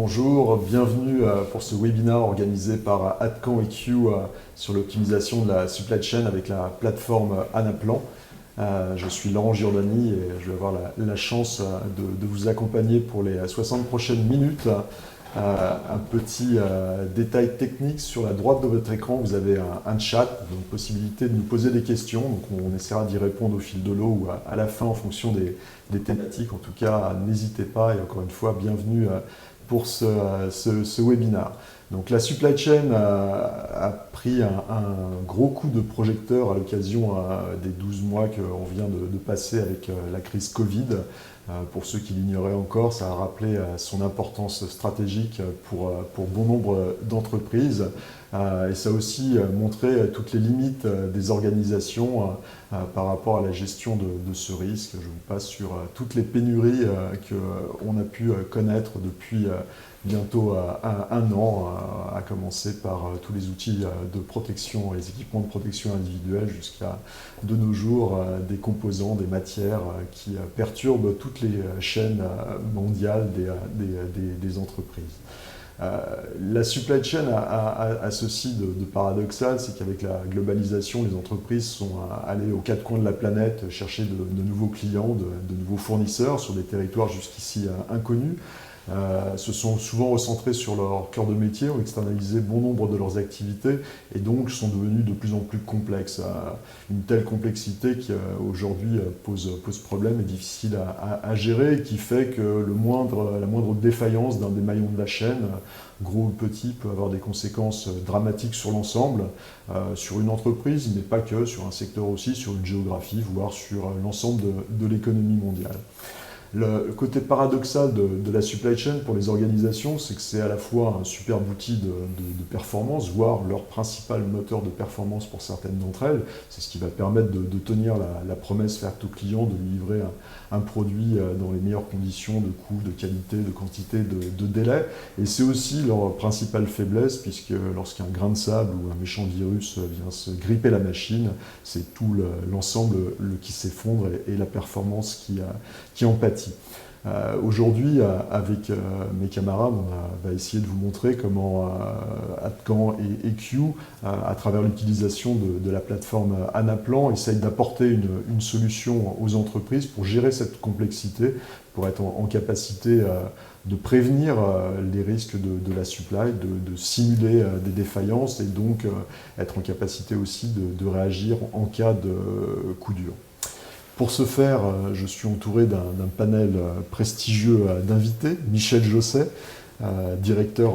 Bonjour, bienvenue pour ce webinaire organisé par Adcan et Q sur l'optimisation de la supply chain avec la plateforme Anaplan. Je suis Laurent Giordani et je vais avoir la chance de vous accompagner pour les 60 prochaines minutes. Un petit détail technique, sur la droite de votre écran, vous avez un chat, donc possibilité de nous poser des questions. Donc on essaiera d'y répondre au fil de l'eau ou à la fin en fonction des thématiques. En tout cas, n'hésitez pas et encore une fois, bienvenue pour ce webinaire. Donc la supply chain a pris un gros coup de projecteur à l'occasion des 12 mois qu'on vient de passer avec la crise Covid. Pour ceux qui l'ignoraient encore, ça a rappelé son importance stratégique pour bon nombre d'entreprises. Et ça a aussi montré toutes les limites des organisations par rapport à la gestion de ce risque. Je vous passe sur toutes les pénuries qu'on a pu connaître depuis bientôt un an, à commencer par tous les outils de protection, les équipements de protection individuelle, jusqu'à de nos jours des composants, des matières qui perturbent toutes les chaînes mondiales des entreprises. La supply chain a ceci de paradoxal, c'est qu'avec la globalisation, les entreprises sont allées aux quatre coins de la planète chercher de nouveaux clients, de nouveaux fournisseurs sur des territoires jusqu'ici inconnus. Se sont souvent recentrés sur leur cœur de métier, ont externalisé bon nombre de leurs activités et donc sont devenus de plus en plus complexes. Une telle complexité qui aujourd'hui pose problème, est difficile à gérer et qui fait que la moindre défaillance d'un des maillons de la chaîne, gros ou petit, peut avoir des conséquences dramatiques sur l'ensemble, sur une entreprise, mais pas que, sur un secteur aussi, sur une géographie, voire sur l'ensemble de l'économie mondiale. Le côté paradoxal de la supply chain pour les organisations, c'est que c'est à la fois un superbe outil de performance, voire leur principal moteur de performance pour certaines d'entre elles. C'est ce qui va permettre de tenir la promesse faite au client de lui livrer un produit dans les meilleures conditions de coût, de qualité, de quantité, de délai. Et c'est aussi leur principale faiblesse, puisque lorsqu'un grain de sable ou un méchant virus vient se gripper la machine, c'est tout l'ensemble qui s'effondre et la performance qui en pâtit. Aujourd'hui, avec mes camarades, on va essayer de vous montrer comment Adcan et Q, à travers l'utilisation de la plateforme Anaplan, essayent d'apporter une solution aux entreprises pour gérer cette complexité, pour être en capacité de prévenir les risques de la supply, de simuler des défaillances et donc être en capacité aussi de réagir en cas de coup dur. Pour ce faire, je suis entouré d'un panel prestigieux d'invités. Michel Josset, directeur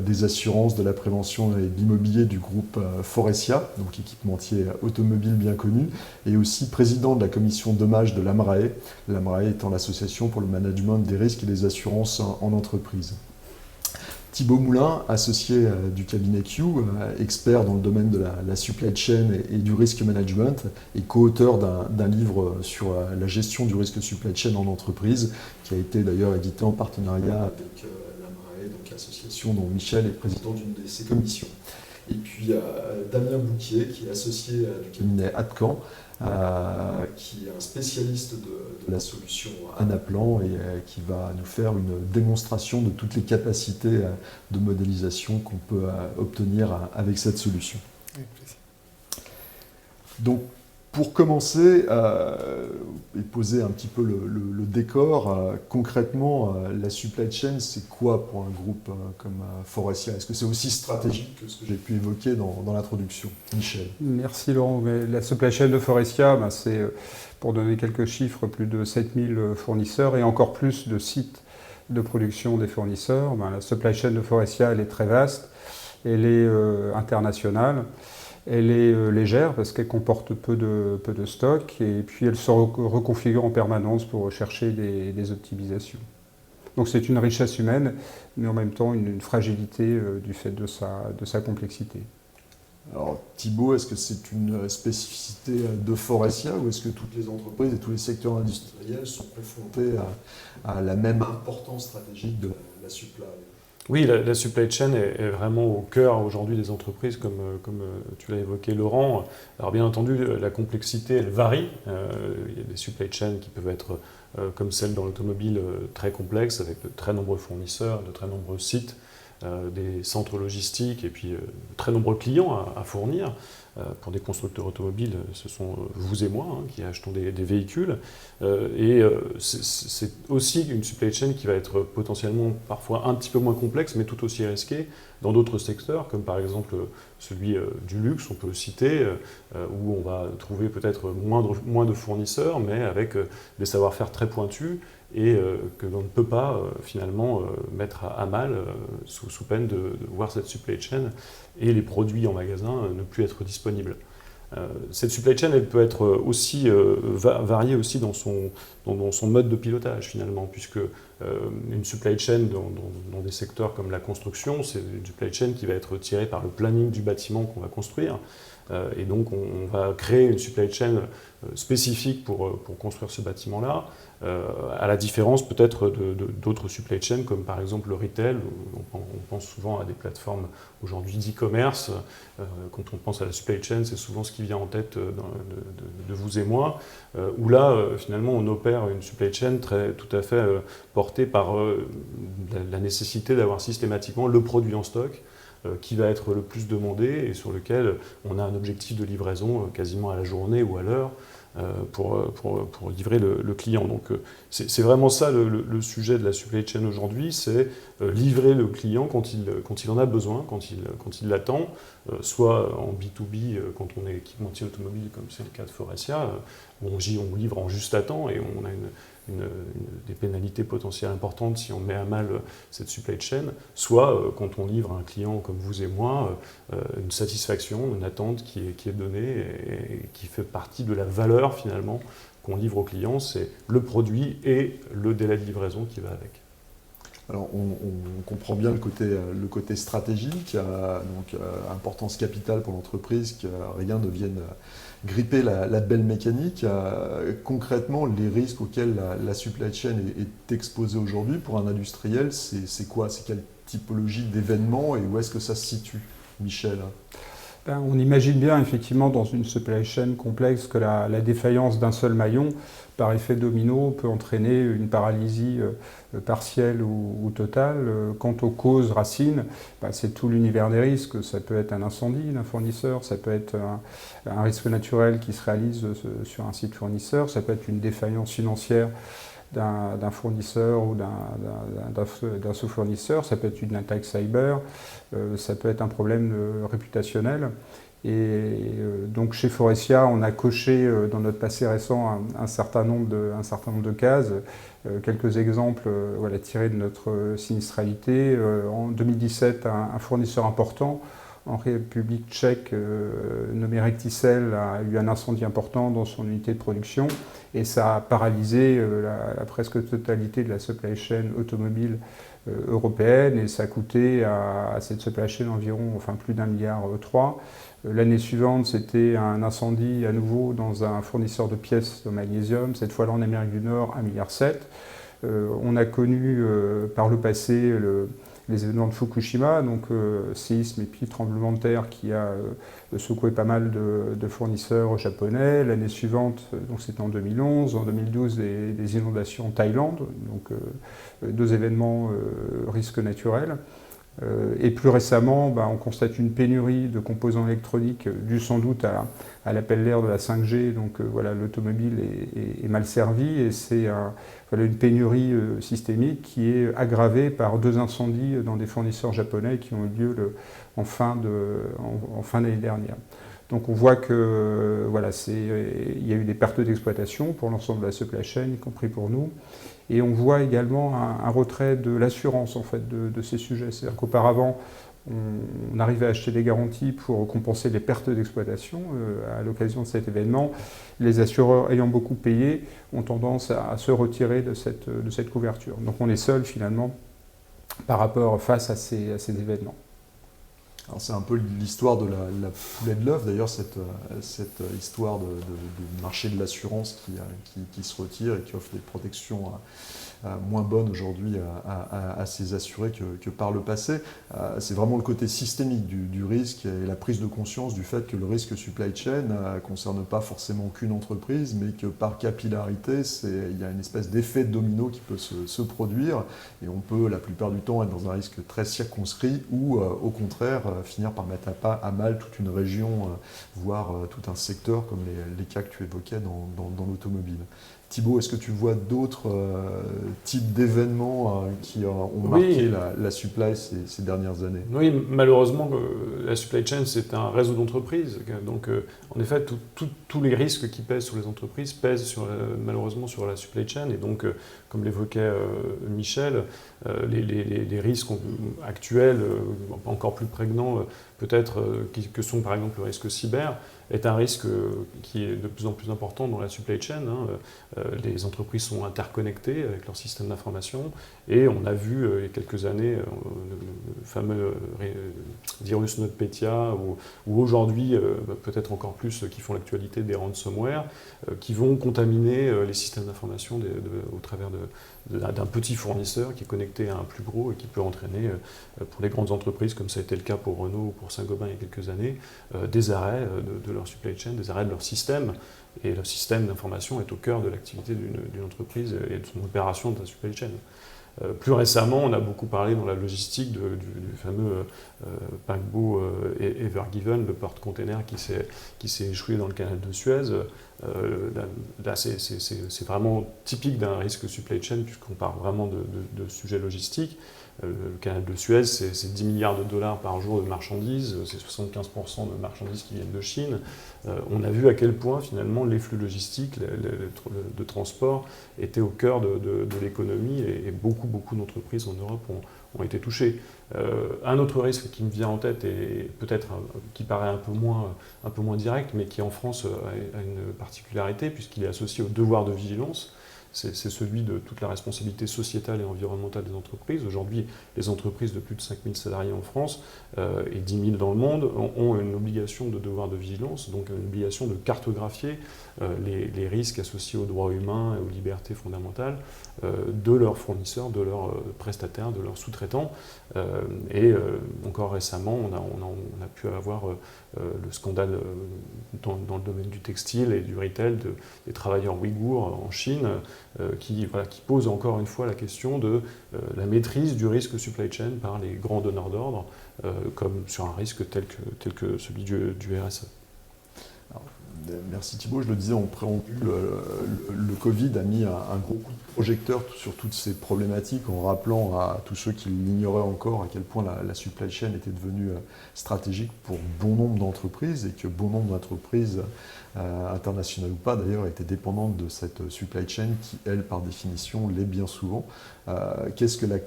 des assurances, de la prévention et de l'immobilier du groupe Foressia, donc équipementier automobile bien connu, et aussi président de la commission dommages de l'AMRAE, l'AMRAE étant l'association pour le management des risques et des assurances en entreprise. Thibaut Moulin, associé du cabinet Q, expert dans le domaine de la supply chain et du risk management, et co-auteur d'un livre sur la gestion du risque supply chain en entreprise, qui a été d'ailleurs édité en partenariat avec l'AMRAE, donc l'association dont Michel est président d'une de ses commissions. Et puis Damien Bouquier, qui est associé du cabinet Adcan, qui est un spécialiste de la solution Anaplan et qui va nous faire une démonstration de toutes les capacités de modélisation qu'on peut obtenir avec cette solution. Avec plaisir. Donc, pour commencer et poser un petit peu le décor, concrètement, la supply chain, c'est quoi pour un groupe comme Foressia? Est-ce que c'est aussi stratégique que ce que j'ai pu évoquer dans l'introduction? Michel. Merci Laurent. Mais la supply chain de Foressia, c'est, pour donner quelques chiffres, plus de 7000 fournisseurs et encore plus de sites de production des fournisseurs. La supply chain de Foressia, elle est très vaste, elle est internationale. Elle est légère parce qu'elle comporte peu de stock et puis elle se reconfigure en permanence pour rechercher des optimisations. Donc c'est une richesse humaine, mais en même temps une fragilité du fait de sa complexité. Alors Thibaut, est-ce que c'est une spécificité de Foressia ou est-ce que toutes les entreprises et tous les secteurs industriels sont confrontés à la même importance stratégique de la supply? Oui, la supply chain est vraiment au cœur aujourd'hui des entreprises, comme tu l'as évoqué, Laurent. Alors bien entendu, la complexité, elle varie. Il y a des supply chains qui peuvent être, comme celle dans l'automobile, très complexes, avec de très nombreux fournisseurs, de très nombreux sites, des centres logistiques et puis de très nombreux clients à fournir. Pour des constructeurs automobiles, ce sont vous et moi qui achetons des véhicules. C'est aussi une supply chain qui va être potentiellement parfois un petit peu moins complexe, mais tout aussi risquée dans d'autres secteurs, comme par exemple celui du luxe, on peut le citer, où on va trouver peut-être moins de fournisseurs, mais avec des savoir-faire très pointus et que l'on ne peut pas finalement mettre à mal sous peine de voir cette supply chain et les produits en magasin ne plus être disponibles. Cette supply chain, elle peut être aussi variée aussi dans son mode de pilotage finalement, puisque une supply chain dans des secteurs comme la construction, c'est une supply chain qui va être tirée par le planning du bâtiment qu'on va construire. Et donc on va créer une supply chain spécifique pour construire ce bâtiment-là, à la différence peut-être d'autres supply chains comme par exemple le retail, où on pense souvent à des plateformes aujourd'hui d'e-commerce. Quand on pense à la supply chain, c'est souvent ce qui vient en tête de vous et moi, où là finalement on opère une supply chain tout à fait portée par la nécessité d'avoir systématiquement le produit en stock, qui va être le plus demandé et sur lequel on a un objectif de livraison quasiment à la journée ou à l'heure pour livrer le client. Donc c'est vraiment ça le sujet de la supply chain aujourd'hui, c'est livrer le client quand il en a besoin, quand il l'attend, soit en B2B quand on est équipementier automobile comme c'est le cas de Faurecia, où on livre en juste à temps et on a des pénalités potentielles importantes si on met à mal cette supply chain, soit quand on livre à un client comme vous et moi, une satisfaction, une attente qui est donnée et qui fait partie de la valeur finalement qu'on livre au client, c'est le produit et le délai de livraison qui va avec. Alors on comprend bien le côté stratégique, donc importance capitale pour l'entreprise, que rien ne vienne gripper la belle mécanique. Concrètement, les risques auxquels la supply chain est exposée aujourd'hui pour un industriel, c'est quoi? C'est quelle typologie d'événements et où est-ce que ça se situe, Michel? On imagine bien effectivement dans une supply chain complexe que la défaillance d'un seul maillon, par effet domino, peut entraîner une paralysie partielle ou totale. Quant aux causes racines, c'est tout l'univers des risques. Ça peut être un incendie d'un fournisseur, ça peut être un risque naturel qui se réalise sur un site fournisseur, ça peut être une défaillance financière d'un fournisseur ou d'un sous-fournisseur, ça peut être une attaque cyber, ça peut être un problème réputationnel. Et donc chez Faurecia, on a coché dans notre passé récent un certain nombre de cases. Quelques exemples tirés de notre sinistralité. En 2017, un fournisseur important en République tchèque nommé Recticel a eu un incendie important dans son unité de production et ça a paralysé la presque totalité de la supply chain automobile européenne et ça a coûté à cette supply chain environ plus d'1,3 milliard. L'année suivante, c'était un incendie à nouveau dans un fournisseur de pièces de magnésium, cette fois-là en Amérique du Nord, 1,7 milliard. On a connu par le passé les événements de Fukushima, donc séisme et puis tremblement de terre qui a secoué pas mal de fournisseurs japonais. L'année suivante, donc c'était en 2011, en 2012 des inondations en Thaïlande, donc deux événements risques naturels. Et plus récemment, on constate une pénurie de composants électroniques due sans doute à l'appel d'air de la 5G. Donc l'automobile est mal servie et c'est une pénurie systémique qui est aggravée par deux incendies dans des fournisseurs japonais qui ont eu lieu en fin d'année dernière. Donc on voit que il y a eu des pertes d'exploitation pour l'ensemble de la supply chain, y compris pour nous. Et on voit également un retrait de l'assurance en fait, de ces sujets. C'est-à-dire qu'auparavant, on arrivait à acheter des garanties pour compenser les pertes d'exploitation à l'occasion de cet événement. Les assureurs ayant beaucoup payé ont tendance à se retirer de cette couverture. Donc on est seul finalement face à ces événements. Alors c'est un peu l'histoire de la poule et de l'œuf, d'ailleurs, cette histoire du marché de l'assurance qui se retire et qui offre des protections moins bonnes aujourd'hui à ses assurés que par le passé. C'est vraiment le côté systémique du risque et la prise de conscience du fait que le risque supply chain ne concerne pas forcément qu'une entreprise, mais que par capillarité, il y a une espèce d'effet domino qui peut se produire et on peut la plupart du temps être dans un risque très circonscrit ou au contraire finir par mettre à mal toute une région, voire tout un secteur comme les cas que tu évoquais dans l'automobile. Thibaut, est-ce que tu vois d'autres types d'événements qui ont marqué la supply ces dernières années? Oui, malheureusement, la supply chain, c'est un réseau d'entreprises. Donc, en effet, tous les risques qui pèsent sur les entreprises pèsent malheureusement sur la supply chain. Et donc, comme l'évoquait Michel, les risques actuels, encore plus prégnants peut-être, que sont par exemple le risque cyber, est un risque qui est de plus en plus important dans la supply chain. Les entreprises sont interconnectées avec leur système d'information et on a vu il y a quelques années le fameux virus NotPetya ou aujourd'hui peut-être encore plus ceux qui font l'actualité des ransomware qui vont contaminer les systèmes d'information au travers d'un petit fournisseur qui est connecté à un plus gros et qui peut entraîner pour les grandes entreprises comme ça a été le cas pour Renault ou pour Saint-Gobain il y a quelques années des arrêts de leur supply chain, des arrêts de leur système. Et le système d'information est au cœur de l'activité d'une entreprise et de son opération de la supply chain. Plus récemment, on a beaucoup parlé dans la logistique du fameux paquebot Ever Given, le porte-container qui s'est échoué dans le canal de Suez. Là, c'est vraiment typique d'un risque supply chain puisqu'on parle vraiment de sujets logistiques. Le canal de Suez, c'est 10 milliards de dollars par jour de marchandises, c'est 75% de marchandises qui viennent de Chine. On a vu à quel point finalement les flux logistiques de transport étaient au cœur de l'économie et beaucoup d'entreprises en Europe ont été touchées. Un autre risque qui me vient en tête et peut-être qui paraît un peu moins direct, mais qui en France a une particularité puisqu'il est associé au devoir de vigilance. C'est celui de toute la responsabilité sociétale et environnementale des entreprises. Aujourd'hui, les entreprises de plus de 5000 salariés en France et 10 000 dans le monde ont une obligation de devoir de vigilance, donc une obligation de cartographier les risques associés aux droits humains et aux libertés fondamentales de leurs fournisseurs, de leurs prestataires, de leurs sous-traitants. Encore récemment, on a pu avoir le scandale dans le domaine du textile et du retail des travailleurs ouïghours en Chine, qui pose encore une fois la question de la maîtrise du risque supply chain par les grands donneurs d'ordre, comme sur un risque tel que celui du RSE. Alors, merci Thibaut, je le disais en préambule, le Covid a mis un gros coup de projecteur sur toutes ces problématiques en rappelant à tous ceux qui l'ignoraient encore à quel point la supply chain était devenue stratégique pour bon nombre d'entreprises et que bon nombre d'entreprises, internationales ou pas d'ailleurs, étaient dépendantes de cette supply chain qui, elle, par définition, l'est bien souvent. Qu'est-ce que la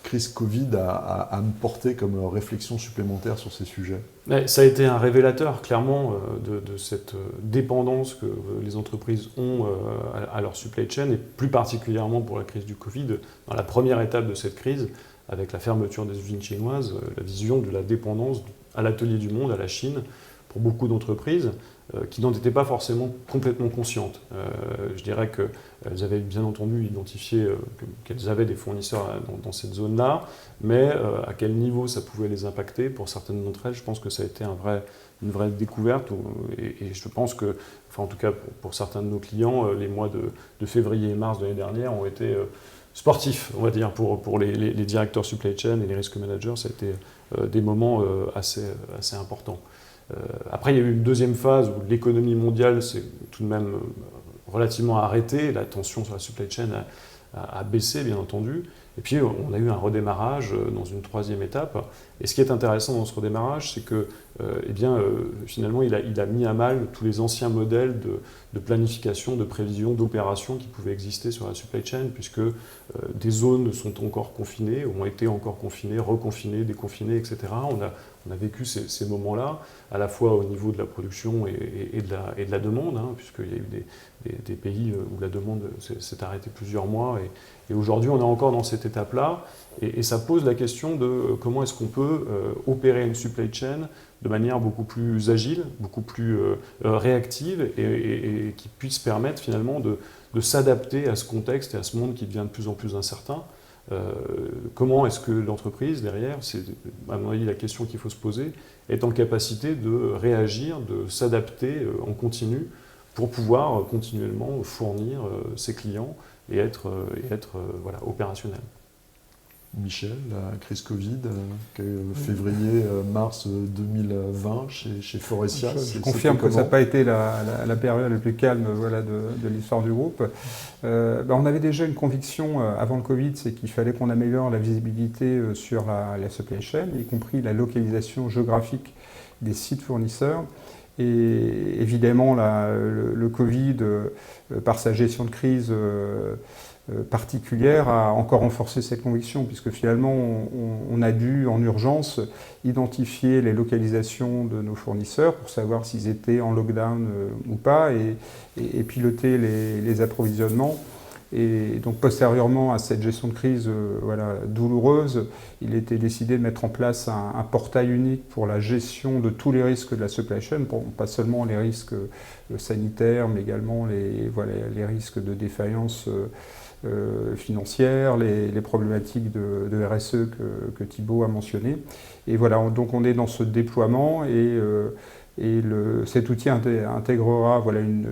crise Covid a porté comme réflexion supplémentaire sur ces sujets? Ça a été un révélateur, clairement, de cette dépendance que les entreprises ont à leur supply chain, et plus particulièrement pour la crise du Covid. Dans la première étape de cette crise, avec la fermeture des usines chinoises, la vision de la dépendance à l'atelier du monde, à la Chine, pour beaucoup d'entreprises, qui n'en étaient pas forcément complètement conscientes. Je dirais qu'elles avaient bien entendu identifié qu'elles avaient des fournisseurs dans cette zone-là, mais à quel niveau ça pouvait les impacter, pour certaines d'entre elles, je pense que ça a été une vraie découverte. Et je pense que, enfin en tout cas pour certains de nos clients, les mois de février et mars de l'année dernière ont été sportifs, on va dire, pour les directeurs supply chain et les risk managers. Ça a été des moments assez importants. Après, il y a eu une deuxième phase où l'économie mondiale s'est tout de même relativement arrêtée, la tension sur la supply chain a baissé, bien entendu, et puis on a eu un redémarrage dans une troisième étape. Et ce qui est intéressant dans ce redémarrage, c'est que finalement, il a mis à mal tous les anciens modèles de planification, de prévision, d'opération qui pouvaient exister sur la supply chain, puisque des zones sont encore confinées, ont été encore confinées, reconfinées, déconfinées, etc. on a vécu ces moments-là, à la fois au niveau de la production et de la demande, hein, puisqu'il y a eu des pays où la demande s'est arrêtée plusieurs mois. Et aujourd'hui, on est encore dans cette étape-là. Et ça pose la question de comment est-ce qu'on peut opérer une supply chain de manière beaucoup plus agile, beaucoup plus réactive et qui puisse permettre finalement de s'adapter à ce contexte et à ce monde qui devient de plus en plus incertain. Comment est-ce que l'entreprise, derrière, c'est à mon avis la question qu'il faut se poser, est en capacité de réagir, de s'adapter en continu pour pouvoir continuellement fournir ses clients et être voilà, opérationnel. Michel, la crise Covid, février-mars 2020 chez Faurecia. Je confirme que ça n'a pas été la période la plus calme voilà, de l'histoire du groupe. On avait déjà une conviction avant le Covid, c'est qu'il fallait qu'on améliore la visibilité sur la supply chain, y compris la localisation géographique des sites fournisseurs. Et évidemment, le Covid, par sa gestion de crise particulière, a encore renforcé cette conviction, puisque finalement, on a dû, en urgence, identifier les localisations de nos fournisseurs pour savoir s'ils étaient en lockdown ou pas, et piloter les approvisionnements. Et donc, postérieurement à cette gestion de crise voilà, douloureuse, il était décidé de mettre en place un portail unique pour la gestion de tous les risques de la supply chain, pas seulement les risques sanitaires, mais également les risques de défaillance financière, les problématiques de RSE que Thibaut a mentionné. Et voilà, donc on est dans ce déploiement et cet outil intégrera voilà, une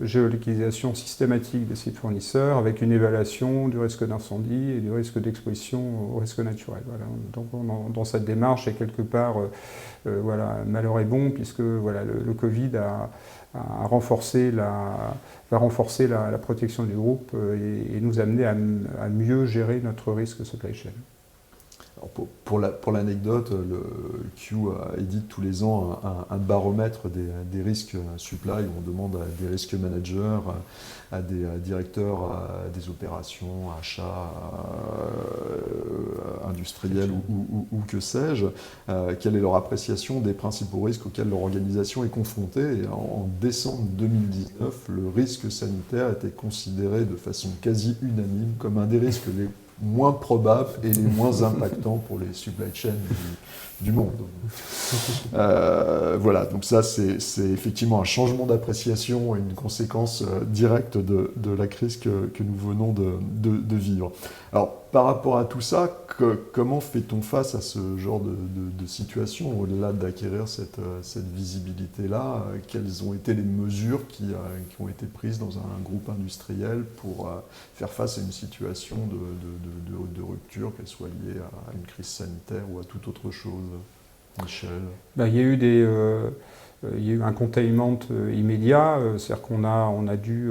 géolocalisation systématique des sites fournisseurs avec une évaluation du risque d'incendie et du risque d'exposition au risque naturel. Voilà. Donc dans cette démarche, et quelque part, voilà, malheur est bon, puisque voilà, le Covid va renforcer la protection du groupe et nous amener à mieux gérer notre risque supply chain. Alors pour l'anecdote, le Q édite tous les ans un baromètre des risques supply où on demande à des risques managers, à des directeurs des opérations, achats industriels ou que sais-je, quelle est leur appréciation des principaux risques auxquels leur organisation est confrontée. Et en décembre 2019, le risque sanitaire était considéré de façon quasi unanime comme un des risques les moins probables et les moins impactants pour les supply chains du monde. Voilà, donc ça c'est effectivement un changement d'appréciation et une conséquence directe de la crise que nous venons de vivre. Alors par rapport à tout ça, comment fait-on face à ce genre de situation au-delà d'acquérir cette visibilité-là? Quelles ont été les mesures qui ont été prises dans un groupe industriel pour faire face à une situation de rupture, qu'elle soit liée à une crise sanitaire ou à toute autre chose? Michel? Il y a eu un containment immédiat, c'est-à-dire qu'on a dû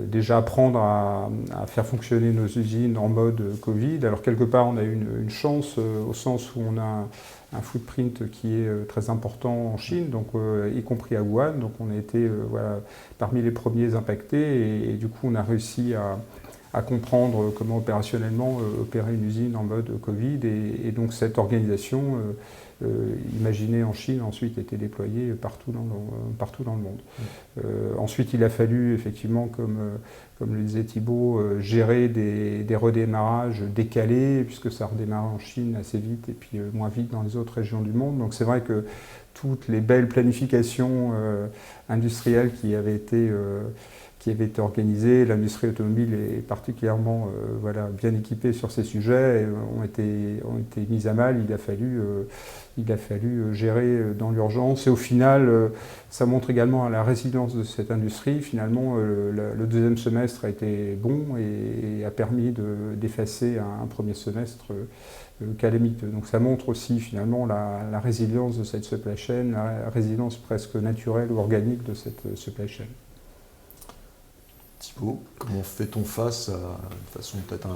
déjà apprendre à faire fonctionner nos usines en mode Covid. Alors quelque part on a eu une chance au sens où on a un footprint qui est très important en Chine, donc, y compris à Wuhan, donc on a été voilà, parmi les premiers impactés et du coup on a réussi à comprendre comment opérationnellement opérer une usine en mode Covid et donc cette organisation imaginée en Chine ensuite a été déployée partout dans le monde. Ensuite il a fallu effectivement, comme le disait Thibaut, gérer des redémarrages décalés puisque ça redémarrait en Chine assez vite et puis moins vite dans les autres régions du monde. Donc c'est vrai que toutes les belles planifications industrielles qui avaient été organisées, l'industrie automobile est particulièrement voilà, bien équipée sur ces sujets, et ont été mises à mal. Il a fallu gérer dans l'urgence. Et au final, ça montre également la résilience de cette industrie. Finalement, le deuxième semestre a été bon et a permis d'effacer un premier semestre calamiteux. Donc ça montre aussi finalement la résilience de cette supply chain, la résilience presque naturelle ou organique de cette supply chain. Thibaut, comment fait-on face de façon peut-être à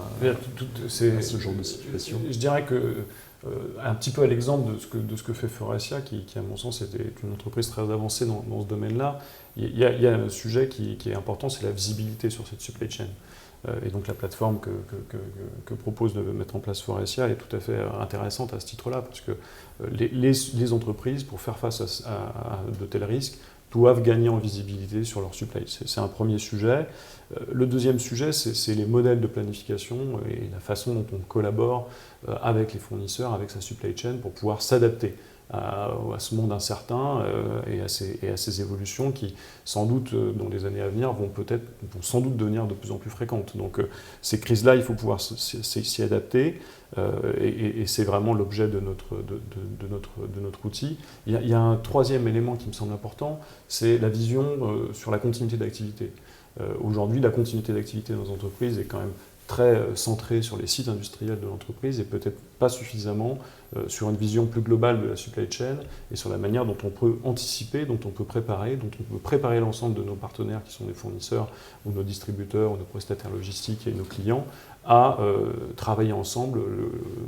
ce genre de situation? Je dirais que, un petit peu à l'exemple de ce que fait Faurecia, qui à mon sens est une entreprise très avancée dans ce domaine-là, il y a un sujet qui est important, c'est la visibilité sur cette supply chain. Et donc la plateforme que propose de mettre en place Forestia est tout à fait intéressante à ce titre-là, parce que les entreprises, pour faire face à de tels risques, doivent gagner en visibilité sur leur supply. C'est un premier sujet. Le deuxième sujet, c'est les modèles de planification et la façon dont on collabore avec les fournisseurs, avec sa supply chain, pour pouvoir s'adapter à ce monde incertain et à ces évolutions qui, sans doute, dans les années à venir, vont sans doute devenir de plus en plus fréquentes. Donc ces crises-là, il faut pouvoir s'y adapter et c'est vraiment l'objet de notre outil. Il y a un troisième élément qui me semble important, c'est la vision sur la continuité d'activité. Aujourd'hui, la continuité d'activité dans les entreprises est quand même très centrée sur les sites industriels de l'entreprise et peut-être pas suffisamment sur une vision plus globale de la supply chain et sur la manière dont on peut anticiper, dont on peut préparer l'ensemble de nos partenaires qui sont des fournisseurs ou nos distributeurs ou nos prestataires logistiques et nos clients à travailler ensemble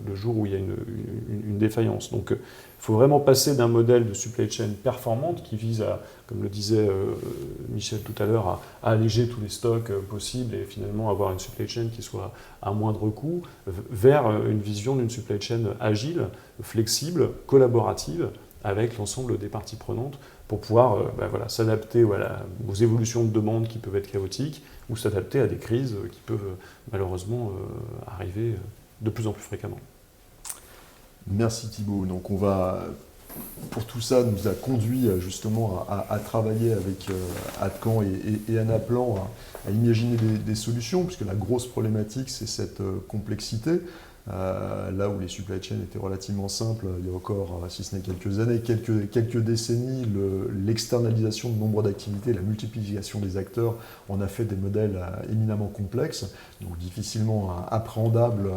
le jour où il y a une défaillance. Donc il faut vraiment passer d'un modèle de supply chain performante qui vise à, comme le disait Michel tout à l'heure, à alléger tous les stocks possibles et finalement avoir une supply chain qui soit à moindre coût, vers une vision d'une supply chain agile, flexible, collaborative, avec l'ensemble des parties prenantes pour pouvoir s'adapter aux évolutions de demande qui peuvent être chaotiques ou s'adapter à des crises qui peuvent malheureusement arriver de plus en plus fréquemment. Merci Thibaut. Donc pour tout ça, nous a conduit justement à travailler avec Adcan et Anaplan à imaginer des solutions, puisque la grosse problématique, c'est cette complexité. Là où les supply chains étaient relativement simples, il y a encore, si ce n'est quelques années, quelques décennies, l'externalisation de nombre d'activités, la multiplication des acteurs en a fait des modèles éminemment complexes, donc difficilement appréhendables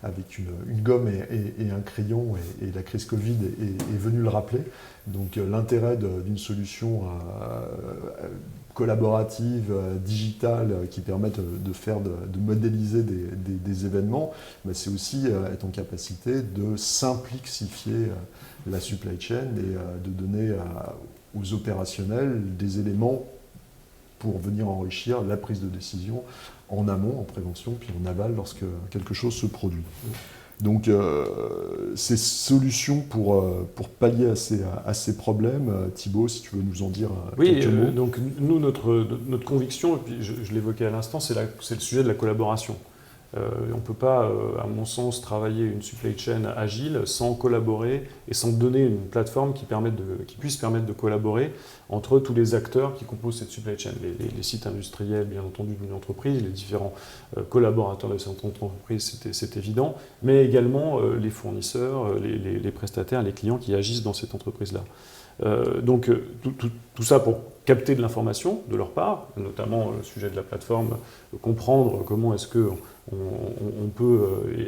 avec une gomme et un crayon, et la crise Covid est venue le rappeler. Donc l'intérêt d'une solution collaborative, digitale, qui permette de modéliser des événements, c'est aussi être en capacité de simplifier la supply chain et de donner aux opérationnels des éléments pour venir enrichir la prise de décision en amont, en prévention, puis en aval lorsque quelque chose se produit. Donc ces solutions pour pallier à ces problèmes, Thibaut, si tu veux nous en dire quelques mots. Donc nous, notre conviction, et puis je l'évoquais à l'instant, c'est le sujet de la collaboration. On ne peut pas, à mon sens, travailler une supply chain agile sans collaborer et sans donner une plateforme qui puisse permettre de collaborer entre tous les acteurs qui composent cette supply chain. Les sites industriels, bien entendu, d'une entreprise, les différents collaborateurs de cette entreprise, c'est évident, mais également les fournisseurs, les prestataires, les clients qui agissent dans cette entreprise-là. Donc tout ça pour capter de l'information de leur part, notamment le sujet de la plateforme, comprendre comment est-ce qu'on peut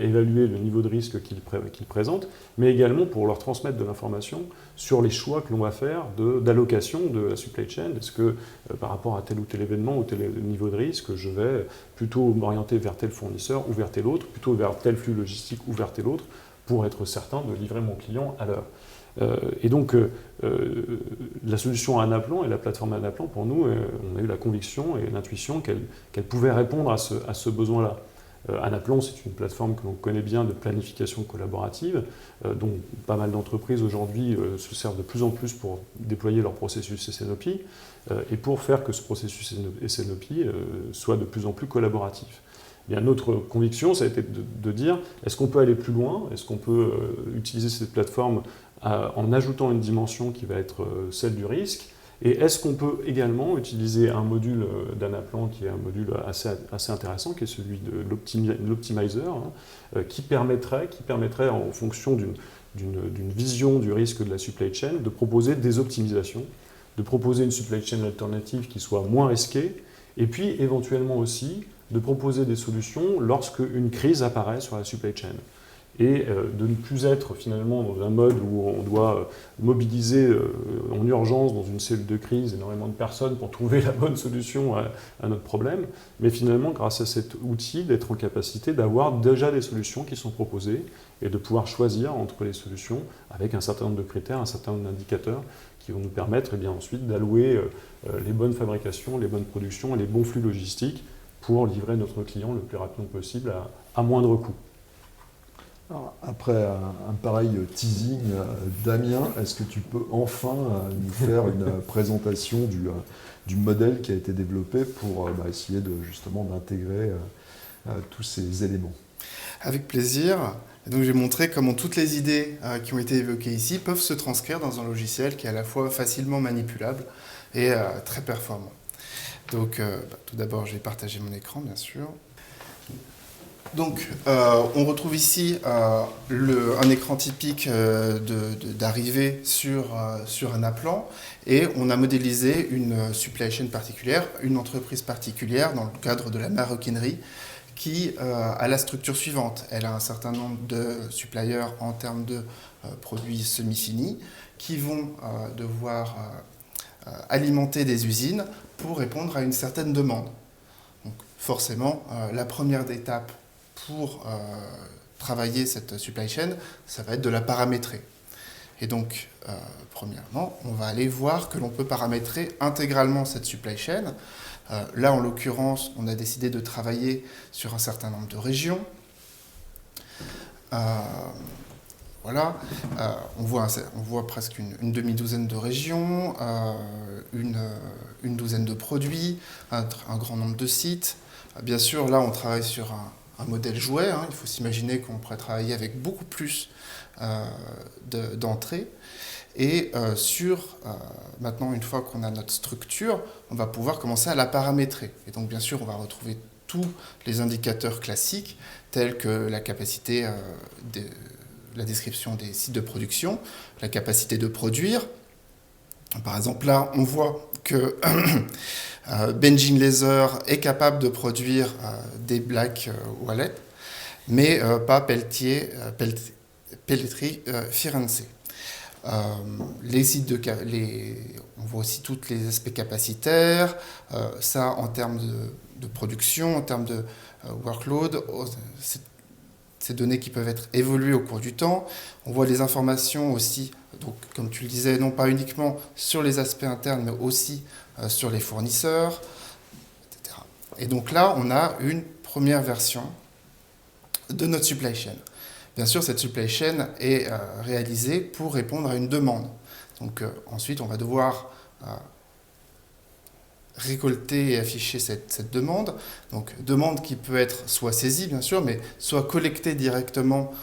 évaluer le niveau de risque qu'ils présentent, mais également pour leur transmettre de l'information sur les choix que l'on va faire d'allocation de la supply chain. Est-ce que par rapport à tel ou tel événement ou tel niveau de risque, je vais plutôt m'orienter vers tel fournisseur ou vers tel autre, plutôt vers tel flux logistique ou vers tel autre, pour être certain de livrer mon client à l'heure. Et donc, la solution Anaplan et la plateforme Anaplan, pour nous, on a eu la conviction et l'intuition qu'elle pouvait répondre à ce besoin-là. Anaplan, c'est une plateforme que l'on connaît bien de planification collaborative, dont pas mal d'entreprises aujourd'hui se servent de plus en plus pour déployer leur processus SNOP et pour faire que ce processus SNOP soit de plus en plus collaboratif. Bien, notre conviction, ça a été de dire, est-ce qu'on peut aller plus loin? Est-ce qu'on peut utiliser cette plateforme en ajoutant une dimension qui va être celle du risque? Et est-ce qu'on peut également utiliser un module d'Anaplan qui est un module assez intéressant, qui est celui de l'optimizer, qui permettrait, en fonction d'une vision du risque de la supply chain, de proposer des optimisations, de proposer une supply chain alternative qui soit moins risquée, et puis éventuellement aussi de proposer des solutions lorsque une crise apparaît sur la supply chain. Et de ne plus être finalement dans un mode où on doit mobiliser en urgence dans une cellule de crise énormément de personnes pour trouver la bonne solution à notre problème, mais finalement grâce à cet outil d'être en capacité d'avoir déjà des solutions qui sont proposées et de pouvoir choisir entre les solutions avec un certain nombre de critères, un certain nombre d'indicateurs qui vont nous permettre ensuite d'allouer les bonnes fabrications, les bonnes productions et les bons flux logistiques pour livrer notre client le plus rapidement possible à moindre coût. Alors, après un pareil teasing, Damien, est-ce que tu peux enfin nous faire une présentation du modèle qui a été développé pour essayer justement d'intégrer tous ces éléments? Avec plaisir. Et donc, je vais montrer comment toutes les idées qui ont été évoquées ici peuvent se transcrire dans un logiciel qui est à la fois facilement manipulable et très performant. Donc, tout d'abord, je vais partager mon écran, bien sûr. Donc, on retrouve ici un écran typique d'arrivée sur un appelant, et on a modélisé une supply chain particulière, une entreprise particulière dans le cadre de la maroquinerie, qui a la structure suivante. Elle a un certain nombre de suppliers en termes de produits semi-finis qui vont devoir alimenter des usines pour répondre à une certaine demande. Donc, forcément, la première étape pour travailler cette supply chain, ça va être de la paramétrer. Et donc, premièrement, on va aller voir que l'on peut paramétrer intégralement cette supply chain. Là, en l'occurrence, on a décidé de travailler sur un certain nombre de régions. Voilà, on voit presque une demi-douzaine de régions, une douzaine de produits, un grand nombre de sites. Bien sûr, là, on travaille sur un modèle jouet. Il faut s'imaginer qu'on pourrait travailler avec beaucoup plus d'entrées. Et maintenant, une fois qu'on a notre structure, on va pouvoir commencer à la paramétrer. Et donc, bien sûr, on va retrouver tous les indicateurs classiques, tels que la capacité, la description des sites de production, la capacité de produire. Par exemple, là, on voit que Benjin Laser est capable de produire des Black Wallet, mais pas Pelletterie Firenze. On voit aussi tous les aspects capacitaires, ça en termes de production, en termes de workload, ces données qui peuvent être évoluées au cours du temps. On voit les informations aussi, donc, comme tu le disais, non pas uniquement sur les aspects internes, mais aussi sur les fournisseurs, etc. Et donc là, on a une première version de notre supply chain. Bien sûr, cette supply chain est réalisée pour répondre à une demande. Donc ensuite, on va devoir récolter et afficher cette demande. Donc demande qui peut être soit saisie, bien sûr, mais soit collectée directement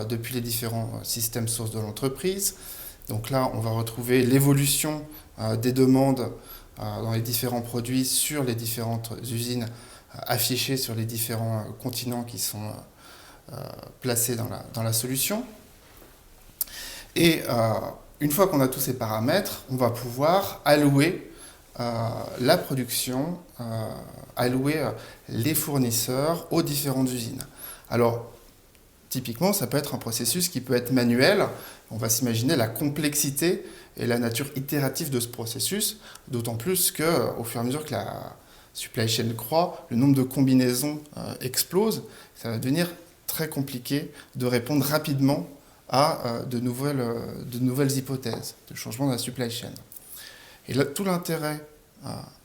depuis les différents systèmes sources de l'entreprise. Donc là, on va retrouver l'évolution des demandes dans les différents produits sur les différentes usines affichées sur les différents continents qui sont placés dans la solution. Et une fois qu'on a tous ces paramètres, on va pouvoir allouer la production, allouer les fournisseurs aux différentes usines. Alors, typiquement, ça peut être un processus qui peut être manuel. On va s'imaginer la complexité et la nature itérative de ce processus, d'autant plus qu'au fur et à mesure que la supply chain croît, le nombre de combinaisons explose. Ça va devenir très compliqué de répondre rapidement à de nouvelles hypothèses de changement de la supply chain. Et là, tout l'intérêt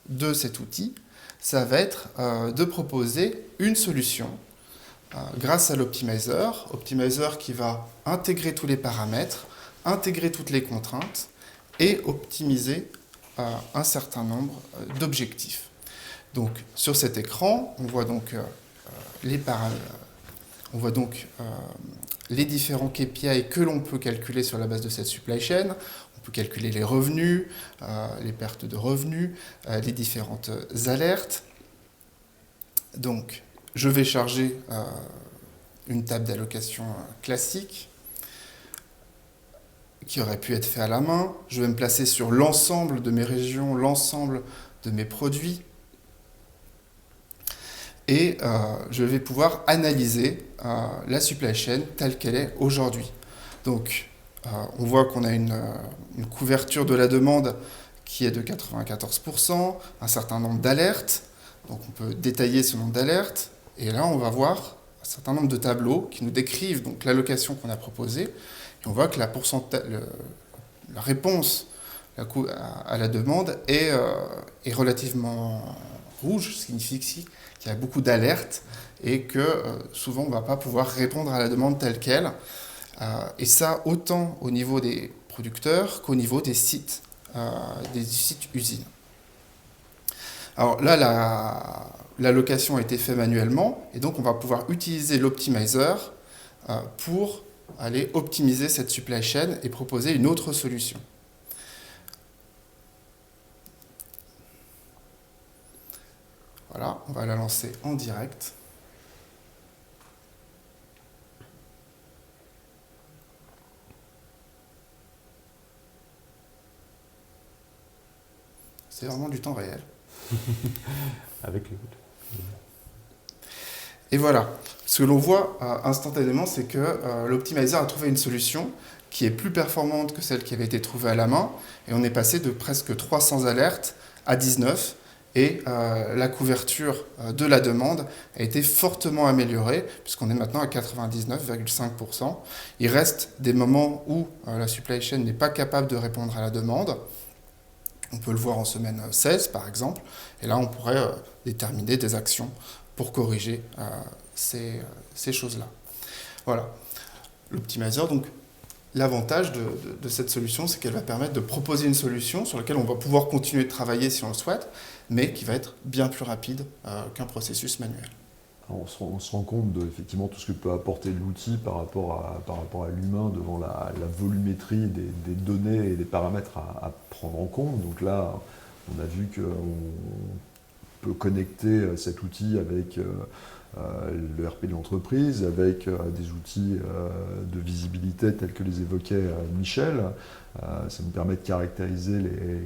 de cet outil, ça va être de proposer une solution grâce à l'optimizer. Optimizer qui va intégrer tous les paramètres, intégrer toutes les contraintes et optimiser un certain nombre d'objectifs. Donc, sur cet écran, on voit donc les différents KPI que l'on peut calculer sur la base de cette supply chain. On peut calculer les revenus, les pertes de revenus, les différentes alertes. Donc, je vais charger une table d'allocation classique qui aurait pu être fait à la main. Je vais me placer sur l'ensemble de mes régions, l'ensemble de mes produits. Et je vais pouvoir analyser la supply chain telle qu'elle est aujourd'hui. Donc, on voit qu'on a une couverture de la demande qui est de 94%, un certain nombre d'alertes. Donc, on peut détailler ce nombre d'alertes. Et là, on va voir un certain nombre de tableaux qui nous décrivent donc l'allocation qu'on a proposée. Et on voit que la réponse à la demande est relativement rouge signifie qu'il y a beaucoup d'alertes et que souvent on ne va pas pouvoir répondre à la demande telle qu'elle. Et ça, autant au niveau des producteurs qu'au niveau des sites usines. Alors là, l'allocation a été faite manuellement, et donc on va pouvoir utiliser l'optimizer pour aller optimiser cette supply chain et proposer une autre solution. Voilà, on va la lancer en direct. C'est vraiment du temps réel. Avec les... Et voilà, ce que l'on voit instantanément, c'est que l'optimizer a trouvé une solution qui est plus performante que celle qui avait été trouvée à la main, et on est passé de presque 300 alertes à 19, et la couverture de la demande a été fortement améliorée, puisqu'on est maintenant à 99,5%. Il reste des moments où la supply chain n'est pas capable de répondre à la demande. On peut le voir en semaine 16, par exemple, et là, on pourrait déterminer des actions pour corriger ces choses-là. Voilà. L'optimizer, donc, l'avantage de cette solution, c'est qu'elle va permettre de proposer une solution sur laquelle on va pouvoir continuer de travailler si on le souhaite, mais qui va être bien plus rapide qu'un processus manuel. On se rend compte de effectivement tout ce que peut apporter l'outil par rapport à l'humain devant la volumétrie des données et des paramètres à prendre en compte. Donc là, on a vu qu'on peut connecter cet outil avec le RP de l'entreprise, avec des outils de visibilité tels que les évoquait Michel. Ça nous permet de caractériser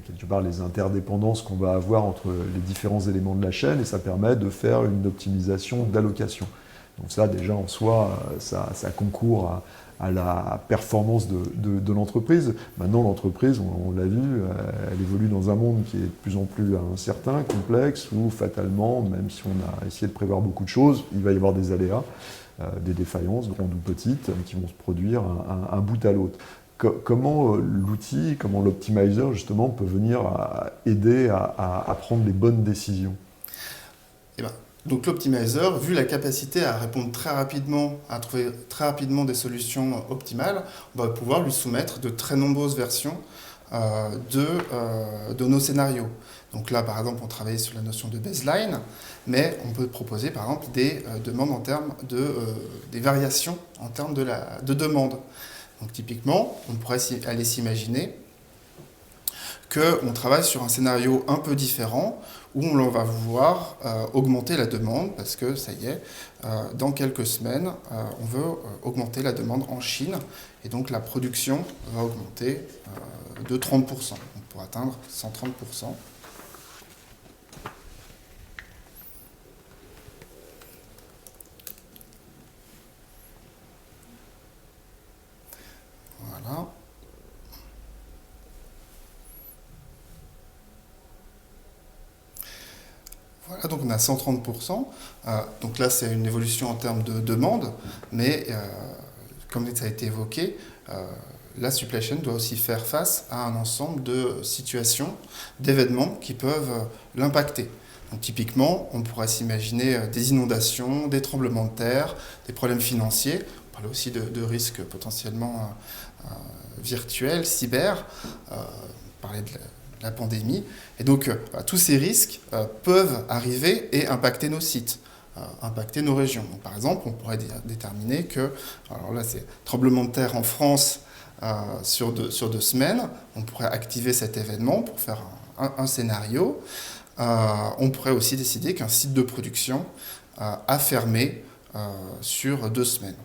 quelque part les interdépendances qu'on va avoir entre les différents éléments de la chaîne, et ça permet de faire une optimisation d'allocation. Donc ça, déjà en soi, ça concourt à la performance de l'entreprise. Maintenant, l'entreprise, on l'a vu, elle évolue dans un monde qui est de plus en plus incertain, complexe, où fatalement, même si on a essayé de prévoir beaucoup de choses, il va y avoir des aléas, des défaillances, grandes ou petites, qui vont se produire un bout à l'autre. Comment l'outil, comment l'optimizer, justement, peut venir aider à prendre les bonnes décisions? Donc l'optimizer, vu la capacité à répondre très rapidement, à trouver très rapidement des solutions optimales, on va pouvoir lui soumettre de très nombreuses versions de nos scénarios. Donc là, par exemple, on travaille sur la notion de baseline, mais on peut proposer, par exemple, des demandes en termes des variations en termes de demande. Donc typiquement, on pourrait aller s'imaginer qu'on travaille sur un scénario un peu différent, où on va vouloir augmenter la demande, parce que ça y est, dans quelques semaines, on veut augmenter la demande en Chine, et donc la production va augmenter de 30%, donc pour atteindre 130%. Voilà. Voilà, donc on a 130%. Donc là, c'est une évolution en termes de demande, mais comme ça a été évoqué, la supply chain doit aussi faire face à un ensemble de situations, d'événements qui peuvent l'impacter. Donc typiquement, on pourrait s'imaginer des inondations, des tremblements de terre, des problèmes financiers. On parlait aussi de risques potentiellement virtuels, cyber. On parlait de la pandémie. Et donc, tous ces risques peuvent arriver et impacter nos sites, impacter nos régions. Donc, par exemple, on pourrait déterminer que, alors là, c'est tremblement de terre en France sur deux semaines. On pourrait activer cet événement pour faire un scénario. On pourrait aussi décider qu'un site de production a fermé sur 2 semaines.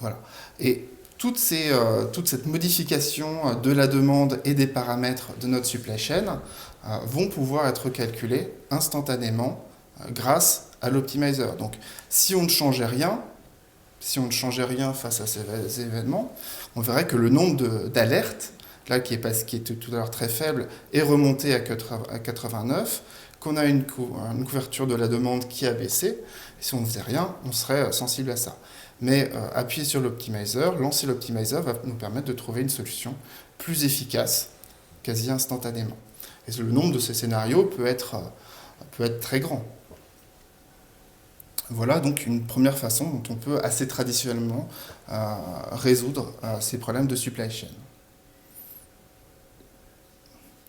Voilà. Et toute cette modification de la demande et des paramètres de notre supply chain vont pouvoir être calculés instantanément grâce à l'optimizer. Donc, si on ne changeait rien face à ces événements, on verrait que le nombre d'alertes, là qui était tout à l'heure très faible, est remonté à 89, qu'on a une couverture de la demande qui a baissé. Et si on ne faisait rien, on serait sensible à ça. Mais appuyer sur l'optimizer, lancer l'optimizer va nous permettre de trouver une solution plus efficace, quasi instantanément. Et le nombre de ces scénarios peut être très grand. Voilà donc une première façon dont on peut assez traditionnellement résoudre ces problèmes de supply chain.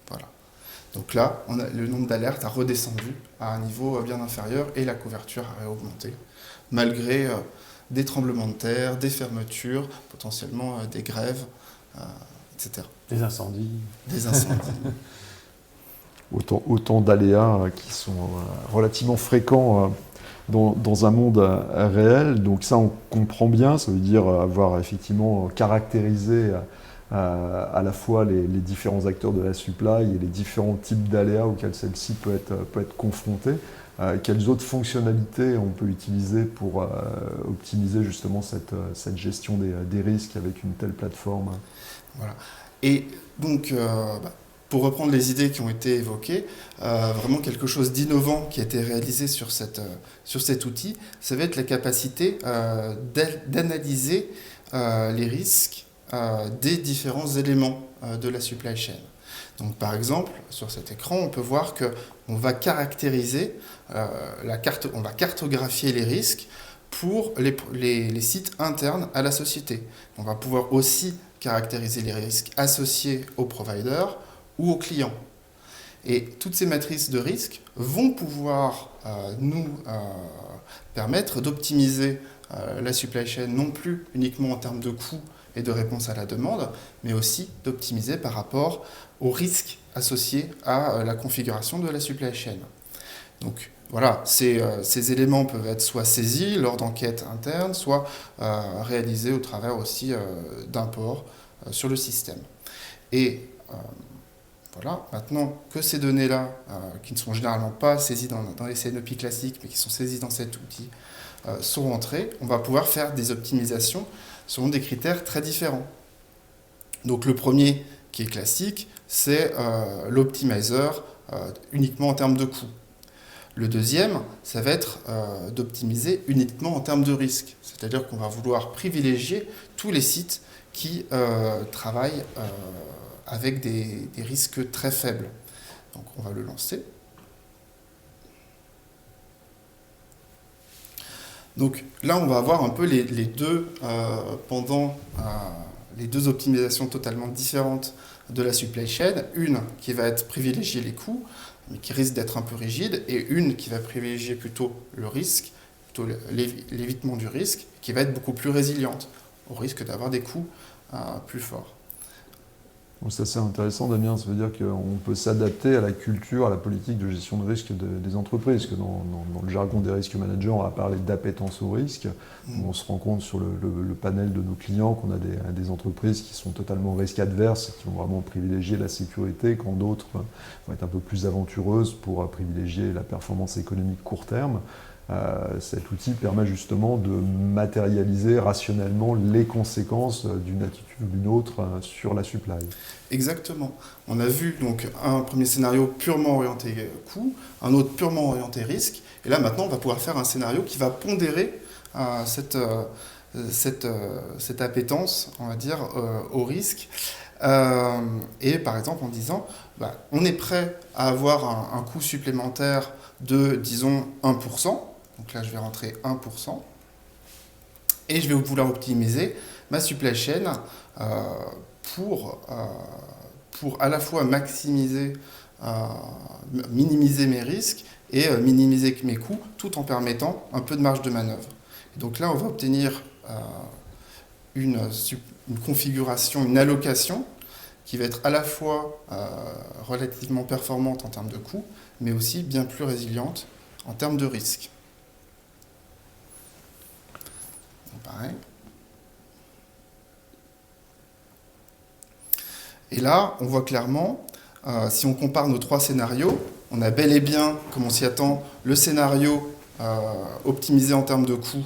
Voilà. Donc là, le nombre d'alertes a redescendu à un niveau bien inférieur et la couverture a augmenté, malgré des tremblements de terre, des fermetures, potentiellement des grèves, etc. Des incendies. Des incendies. Autant d'aléas qui sont relativement fréquents dans un monde réel. Donc ça, on comprend bien. Ça veut dire avoir effectivement caractérisé à la fois les différents acteurs de la supply et les différents types d'aléas auxquels celle-ci peut être confrontée. Quelles autres fonctionnalités on peut utiliser pour optimiser justement cette gestion des risques avec une telle plateforme? Voilà. Et donc, pour reprendre les idées qui ont été évoquées, vraiment quelque chose d'innovant qui a été réalisé sur cet outil, ça va être la capacité d'analyser les risques des différents éléments de la supply chain. Donc, par exemple, sur cet écran, on peut voir qu'on va caractériser, on va cartographier les risques pour les sites internes à la société. On va pouvoir aussi caractériser les risques associés aux providers ou aux clients. Et toutes ces matrices de risques vont pouvoir nous permettre d'optimiser la supply chain, non plus uniquement en termes de coûts et de réponse à la demande, mais aussi d'optimiser par rapport aux risques associés à la configuration de la supply chain. Donc voilà, ces éléments peuvent être soit saisis lors d'enquêtes internes, soit réalisés au travers aussi d'imports sur le système. Et voilà, maintenant que ces données-là, qui ne sont généralement pas saisies dans les CNOPI classiques, mais qui sont saisies dans cet outil, sont rentrées, on va pouvoir faire des optimisations selon des critères très différents. Donc le premier, qui est classique, c'est l'optimizer uniquement en termes de coût. Le deuxième, ça va être d'optimiser uniquement en termes de risque. C'est-à-dire qu'on va vouloir privilégier tous les sites qui travaillent avec des risques très faibles. Donc on va le lancer. Donc là, on va avoir un peu les deux les deux optimisations totalement différentes de la supply chain. Une qui va être privilégier les coûts, mais qui risque d'être un peu rigide, et une qui va privilégier plutôt le risque, plutôt l'évitement du risque, qui va être beaucoup plus résiliente, au risque d'avoir des coûts plus forts. Donc c'est assez intéressant, Damien. Ça veut dire qu'on peut s'adapter à la culture, à la politique de gestion de risque des entreprises. Parce que dans le jargon des risques managers, on va parler d'appétence au risque. On se rend compte sur le panel de nos clients qu'on a des entreprises qui sont totalement risque adverses, qui vont vraiment privilégier la sécurité, quand d'autres vont être un peu plus aventureuses pour privilégier la performance économique court terme. Cet outil permet justement de matérialiser rationnellement les conséquences d'une attitude ou d'une autre sur la supply. Exactement. On a vu donc un premier scénario purement orienté coût, un autre purement orienté risque, et là maintenant on va pouvoir faire un scénario qui va pondérer cette appétence, on va dire, au risque. Et par exemple en disant, on est prêt à avoir un coût supplémentaire de, disons, 1%. Donc là, je vais rentrer 1%. Et je vais vouloir optimiser ma supply chain pour à la fois minimiser mes risques et minimiser mes coûts, tout en permettant un peu de marge de manœuvre. Et donc là, on va obtenir une configuration, une allocation qui va être à la fois relativement performante en termes de coûts, mais aussi bien plus résiliente en termes de risque. Donc, pareil. Et là, on voit clairement, si on compare nos trois scénarios, on a bel et bien, comme on s'y attend, le scénario optimisé en termes de coûts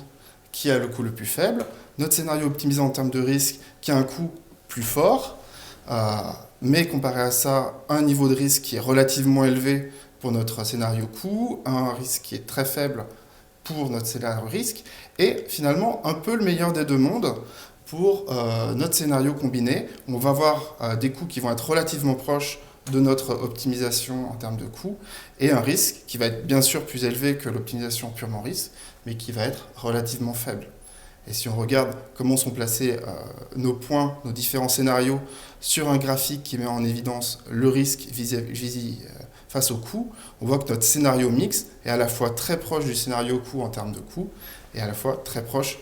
qui a le coût le plus faible, notre scénario optimisé en termes de risque qui a un coût plus fort, mais comparé à ça, un niveau de risque qui est relativement élevé pour notre scénario coût, un risque qui est très faible pour notre scénario risque, et finalement un peu le meilleur des deux mondes pour notre scénario combiné. On va avoir des coûts qui vont être relativement proches de notre optimisation en termes de coûts et un risque qui va être bien sûr plus élevé que l'optimisation purement risque, mais qui va être relativement faible. Et si on regarde comment sont placés nos points, nos différents scénarios sur un graphique qui met en évidence le risque face au coût, on voit que notre scénario mixte est à la fois très proche du scénario coût en termes de coût et à la fois très proche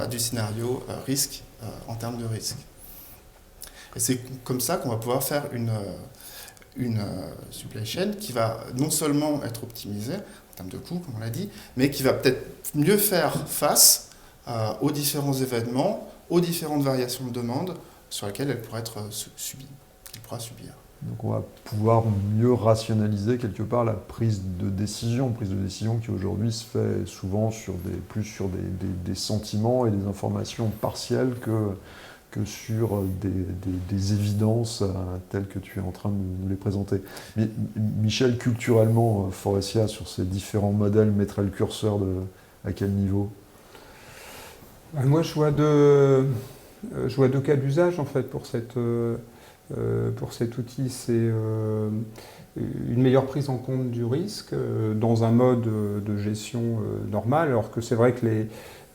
du scénario risque en termes de risque. Et c'est comme ça qu'on va pouvoir faire une supply chain qui va non seulement être optimisée en termes de coût, comme on l'a dit, mais qui va peut-être mieux faire face aux différents événements, aux différentes variations de demande sur lesquelles elle pourra être subie, qu'elle pourra subir. Donc on va pouvoir mieux rationaliser quelque part la prise de décision qui aujourd'hui se fait souvent plus sur des sentiments et des informations partielles que sur des évidences telles que tu es en train de nous les présenter. Mais Michel, culturellement, Forestia, sur ces différents modèles, mettrait le curseur à quel niveau ? Moi, je vois deux cas d'usage en fait pour cet outil. C'est une meilleure prise en compte du risque dans un mode de gestion normal, alors que c'est vrai que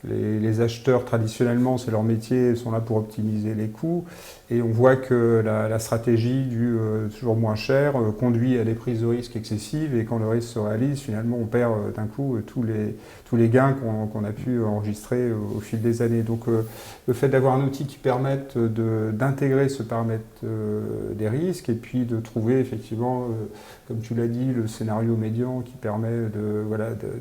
les acheteurs, traditionnellement, c'est leur métier, ils sont là pour optimiser les coûts. Et on voit que la stratégie du toujours moins cher conduit à des prises de risques excessives. Et quand le risque se réalise, finalement, on perd d'un coup tous les gains qu'on a pu enregistrer au fil des années. Donc le fait d'avoir un outil qui permette d'intégrer ce paramètre des risques et puis de trouver effectivement, comme tu l'as dit, le scénario médian qui permet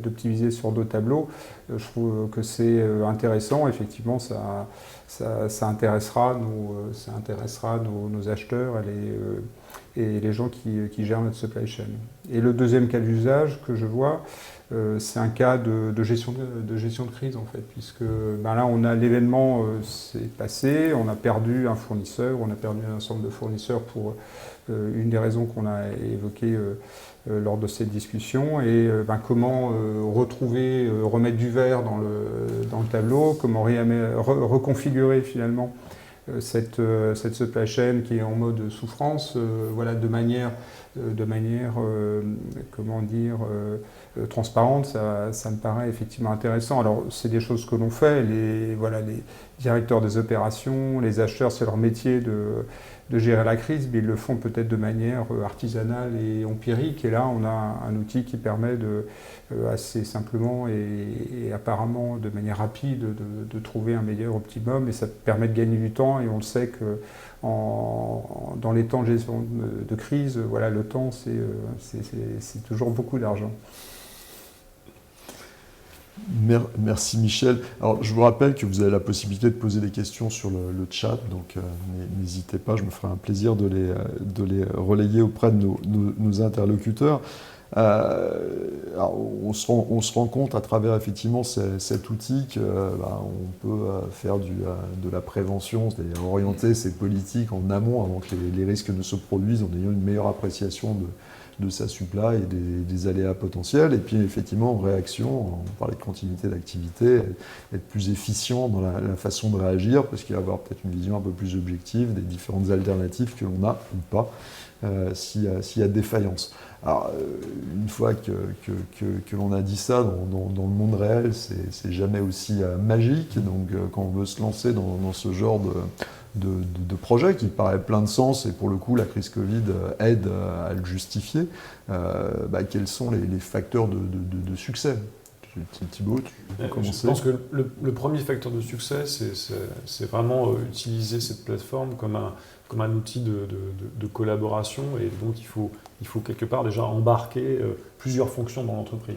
d'optimiser sur deux tableaux, je trouve que c'est intéressant. Effectivement, ça intéressera nos acheteurs et les gens qui gèrent notre supply chain. Et le deuxième cas d'usage que je vois, c'est un cas de gestion de crise en fait, puisque là on a l'événement s'est passé, on a perdu un fournisseur, on a perdu un ensemble de fournisseurs pour une des raisons qu'on a évoquées lors de cette discussion, et comment remettre du vert dans le tableau, comment reconfigurer finalement cette supply chain qui est en mode souffrance, de manière transparente, ça me paraît effectivement intéressant. Alors c'est des choses que l'on fait, les directeurs des opérations, les acheteurs, c'est leur métier de gérer la crise, mais ils le font peut-être de manière artisanale et empirique. Et là, on a un outil qui permet assez simplement et apparemment de manière rapide de trouver un meilleur optimum, et ça permet de gagner du temps. Et on le sait que dans les temps de gestion de crise, le temps, c'est toujours beaucoup d'argent. Merci Michel. Alors je vous rappelle que vous avez la possibilité de poser des questions sur le chat, donc n'hésitez pas, je me ferai un plaisir de les relayer auprès de nos interlocuteurs. Alors, on se rend compte à travers effectivement cet outil qu'on peut faire de la prévention, c'est-à-dire orienter ces politiques en amont avant que les risques ne se produisent, en ayant une meilleure appréciation de sa supply et des aléas potentiels. Et puis effectivement, en réaction, on parlait de continuité d'activité, être plus efficient dans la façon de réagir, parce qu'il va y avoir peut-être une vision un peu plus objective des différentes alternatives que l'on a ou pas, s'il y a défaillance. Alors, une fois que l'on a dit ça, dans le monde réel, c'est jamais aussi magique. Donc, quand on veut se lancer dans ce genre de projet qui paraît plein de sens, et pour le coup, la crise Covid aide à le justifier, quels sont les facteurs de succès ? Thibaut, tu peux commencer. Je pense que le premier facteur de succès, c'est vraiment utiliser cette plateforme comme un outil de collaboration, et donc il faut quelque part déjà embarquer plusieurs fonctions dans l'entreprise.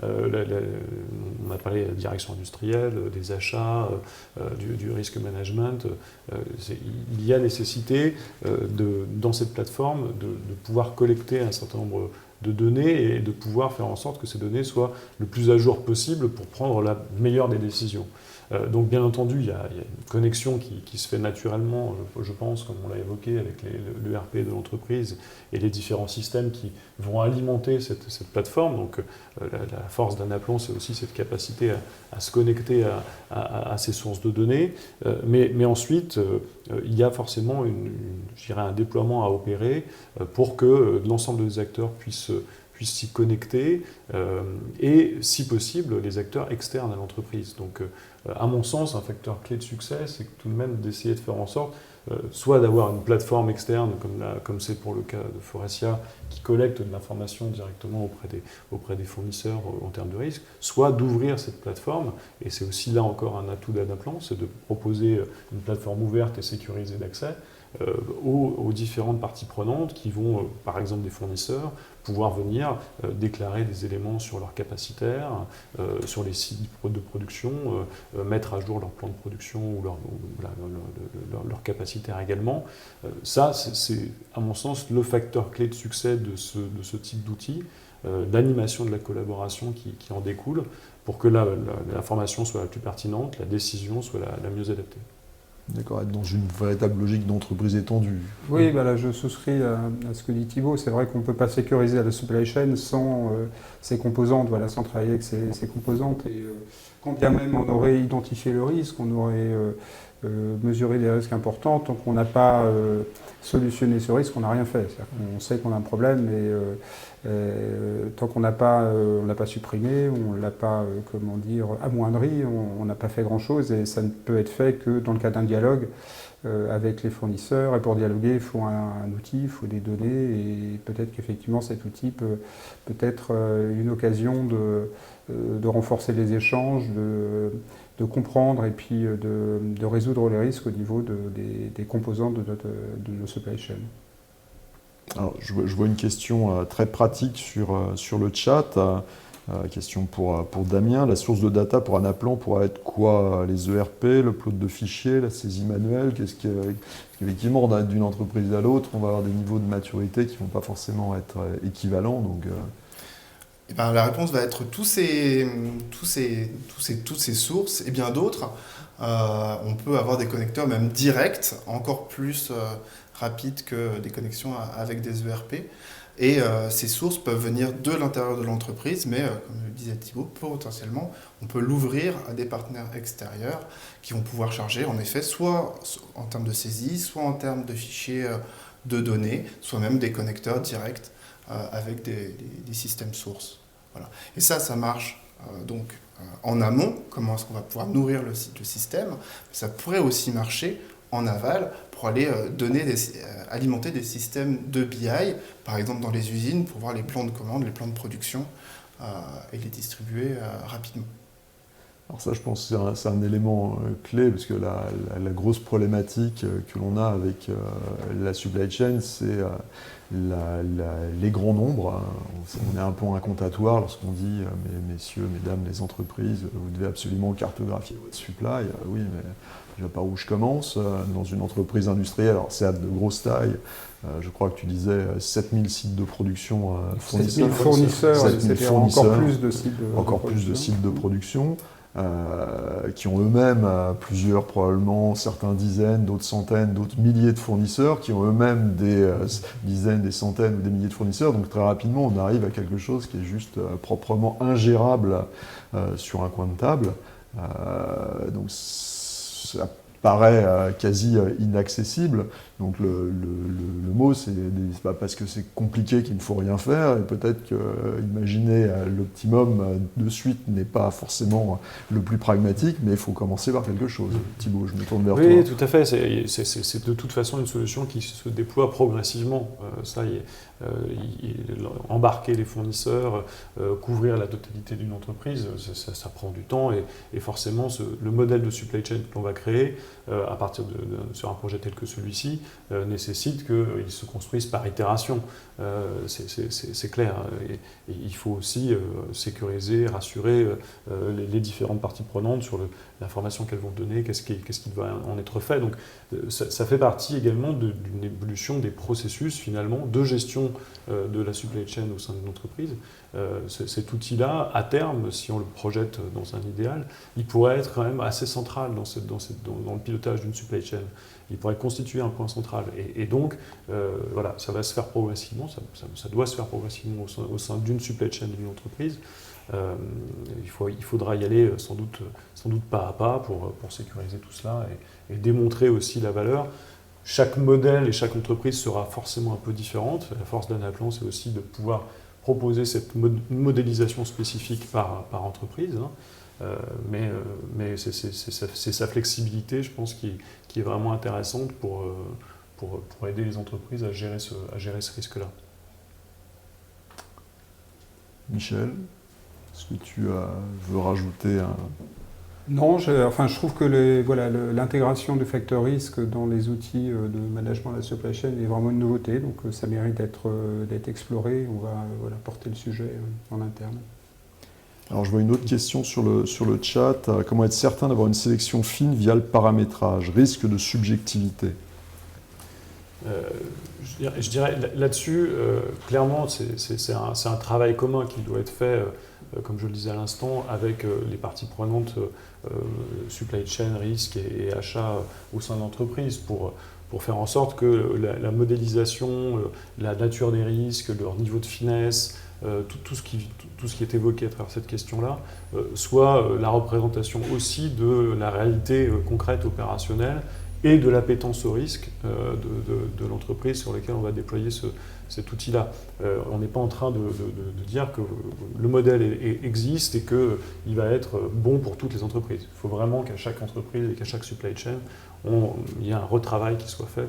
On a parlé de la direction industrielle, des achats, du risk management. Il y a nécessité dans cette plateforme de pouvoir collecter un certain nombre de données et de pouvoir faire en sorte que ces données soient le plus à jour possible pour prendre la meilleure des décisions. Donc bien entendu, il y a une connexion qui se fait naturellement, je pense, comme on l'a évoqué, avec l'ERP de l'entreprise et les différents systèmes qui vont alimenter cette plateforme. Donc la force d'Anaplan, c'est aussi cette capacité à se connecter à ces sources de données. Mais ensuite, il y a forcément je dirais un déploiement à opérer pour que l'ensemble des acteurs puissent s'y connecter et, si possible, les acteurs externes à l'entreprise. Donc, à mon sens, un facteur clé de succès, c'est tout de même d'essayer de faire en sorte soit d'avoir une plateforme externe, comme c'est pour le cas de Forestia, qui collecte de l'information directement auprès des fournisseurs en termes de risque, soit d'ouvrir cette plateforme, et c'est aussi là encore un atout d'Anaplan, c'est de proposer une plateforme ouverte et sécurisée d'accès aux différentes parties prenantes qui vont, par exemple des fournisseurs, pouvoir venir déclarer des éléments sur leurs capacitaires, sur les sites de production, mettre à jour leur plan de production ou leur capacitaire également. Ça, c'est à mon sens le facteur clé de succès de ce type d'outil, l'animation de la collaboration qui en découle pour que l'information soit la plus pertinente, la décision soit la mieux adaptée. D'accord, être dans une véritable logique d'entreprise étendue. Oui, là, je souscris à ce que dit Thibaut. C'est vrai qu'on ne peut pas sécuriser la supply chain sans ses composantes, sans travailler avec ses composantes. Et quand bien même on aurait identifié le risque, on aurait mesuré des risques importants, tant qu'on n'a pas solutionné ce risque, on n'a rien fait. On sait qu'on a un problème, mais tant qu'on n'a pas supprimé, on ne l'a pas amoindri, on n'a pas fait grand-chose, et ça ne peut être fait que dans le cadre d'un dialogue avec les fournisseurs. Et pour dialoguer, il faut un outil, il faut des données, et peut-être qu'effectivement cet outil peut être une occasion de renforcer les échanges, de comprendre et puis de résoudre les risques au niveau des composants de nos supply chain. Alors, je vois une question très pratique sur le chat. Question pour Damien. La source de data pour Anaplan pourra être quoi? Les ERP, l'upload de fichiers, la saisie manuelle? Qu'effectivement, d'une entreprise à l'autre, on va avoir des niveaux de maturité qui ne vont pas forcément être équivalents. Donc, la réponse va être toutes ces sources et bien d'autres. On peut avoir des connecteurs même directs, encore plus rapides que des connexions avec des ERP. Et ces sources peuvent venir de l'intérieur de l'entreprise, mais comme le disait Thibaut, potentiellement, on peut l'ouvrir à des partenaires extérieurs qui vont pouvoir charger, en effet, soit en termes de saisie, soit en termes de fichiers de données, soit même des connecteurs directs avec des systèmes sources. Voilà. Et ça marche en amont, comment est-ce qu'on va pouvoir nourrir le système. Ça pourrait aussi marcher en aval pour aller alimenter des systèmes de BI, par exemple dans les usines, pour voir les plans de commande, les plans de production et les distribuer rapidement. Alors ça, je pense que c'est un élément clé, parce que la grosse problématique que l'on a avec la supply chain, c'est les grands nombres. On est un peu incantatoire lorsqu'on dit messieurs, mesdames, les entreprises, vous devez absolument cartographier votre supply. Oui, mais je ne sais pas où je commence. Dans une entreprise industrielle, alors c'est de grosse taille, je crois que tu disais 7000 sites de production fournisseurs. 7000 fournisseurs, encore plus de sites de production. Qui ont eux-mêmes plusieurs, probablement certains dizaines, d'autres centaines, d'autres milliers de fournisseurs, qui ont eux-mêmes des dizaines, des centaines ou des milliers de fournisseurs. Donc très rapidement, on arrive à quelque chose qui est juste proprement ingérable sur un coin de table. Donc ça paraît quasi inaccessible. Donc le mot, c'est pas parce que c'est compliqué qu'il ne faut rien faire, et peut-être que imaginer l'optimum de suite n'est pas forcément le plus pragmatique, mais il faut commencer par quelque chose. Thibaut, je me tourne vers toi. Oui, tout à fait. C'est de toute façon une solution qui se déploie progressivement. Embarquer les fournisseurs, couvrir la totalité d'une entreprise, ça prend du temps, et forcément le modèle de supply chain que l'on va créer sur un projet tel que celui-ci nécessite qu'ils se construisent par itération. C'est clair. Et il faut aussi sécuriser, rassurer les différentes parties prenantes sur l'information qu'elles vont donner, qu'est-ce qui va en être fait. Donc ça fait partie également d'une évolution des processus finalement de gestion de la supply chain au sein d'une entreprise. Cet outil-là, à terme, si on le projette dans un idéal, il pourrait être quand même assez central dans le pilotage d'une supply chain. Il pourrait constituer un point central. Et donc, voilà, ça va se faire progressivement, ça doit se faire progressivement au sein d'une supply chain d'une entreprise. Il faudra y aller sans doute pas à pas pour sécuriser tout cela et démontrer aussi la valeur. Chaque modèle et chaque entreprise sera forcément un peu différente. La force d'Anaplan, c'est aussi de pouvoir proposer cette modélisation spécifique par entreprise. Mais c'est sa flexibilité, je pense, qui est vraiment intéressante pour aider les entreprises à gérer ce risque-là. Michel, est-ce que tu veux rajouter un... Non, je trouve que l'intégration du facteur risque dans les outils de management de la supply chain est vraiment une nouveauté, donc ça mérite d'être exploré. On va porter le sujet en interne. Alors je vois une autre question sur le chat. Comment être certain d'avoir une sélection fine via le paramétrage? Risque de subjectivité. Je dirais là-dessus, clairement, c'est un travail commun qui doit être fait, comme je le disais à l'instant, avec les parties prenantes supply chain, risque et achat au sein de l'entreprise pour faire en sorte que la modélisation, la nature des risques, leur niveau de finesse, tout ce qui est évoqué à travers cette question-là, soit la représentation aussi de la réalité concrète opérationnelle et de l'appétence au risque de l'entreprise sur laquelle on va déployer cet outil-là. On n'est pas en train de dire que le modèle existe et qu'il va être bon pour toutes les entreprises. Il faut vraiment qu'à chaque entreprise et qu'à chaque supply chain, il y ait un retravail qui soit fait